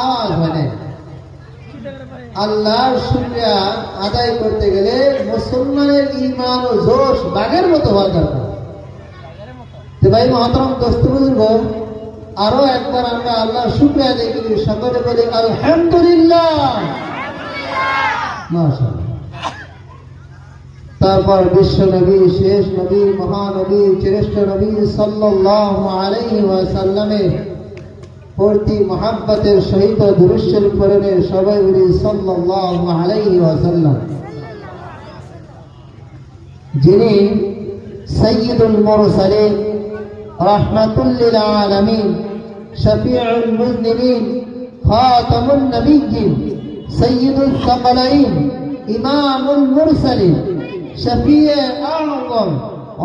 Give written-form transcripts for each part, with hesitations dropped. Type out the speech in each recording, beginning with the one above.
আওয়াজ হয়। আল্লাহর শুকরিয়া আদায় করতে গেলে মুসলমানের ঈমান ও জোশ বাঘের মতো হওয়া দরকার। তো ভাই মহতরম দোস্ত বুজুর্গ, আরো একবার আমরা আল্লাহর শুকরিয়া আদায় করি, সকলে বলি আলহামদুলিল্লাহ। মাশাআল্লাহ। তারপর বিশ্ব নবী, শেষ নবী, মহানবী, শ্রেষ্ঠ নবী সাল্লাল্লাহু আলাইহি ওয়াসাল্লামের প্রতি মহাব্বতের সহিত দুরূদ শরীফ পড়ে সবাই বলি সাল্লাল্লাহু আলাইহি ওয়াসাল্লাম। যিনি সাইয়্যিদুল মুরসালিন, রাহমাতুল লিল আলামিন, শফিউল মুযনিবিন, খাতামুন নবিয়্যিন, সাইয়্যিদুস সাকালাইন, ইমামুল মুরসালিন, শফিয়ে আ'যম,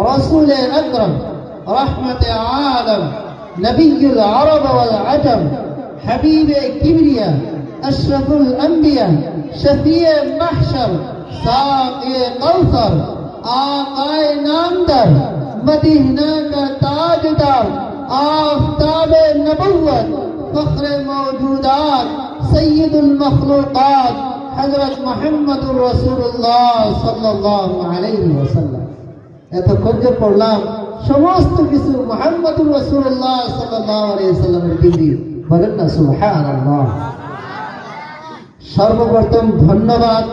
রাসূলে আকরাম, রাহমাতে আলাম, নবিয়ুল আরব ওয়াল আজম, হাবিবে কিবরিয়া, আশরাফুল আম্বিয়া, শফিয়ে মাহশর, সাকিয়ে কাউসার, आकाए नामदार, मदीना का ताजदार, आफताबे नबुव्वत, फख्रे मौजूदात, सय्यदुल मखलूकात, हजरत मुहम्मदुर रसूलुल्लाह सल्लल्लाहु अलैहि वसल्लम। এতক্ষণ যে পড়লাম সমস্ত কিছু মুহাম্মদুর রাসূলুল্লাহ সাল্লাল্লাহু আলাইহি ওয়াসাল্লামের বিধি, বলেন না সুবহানাল্লাহ। সর্বপ্রথম ধন্যবাদ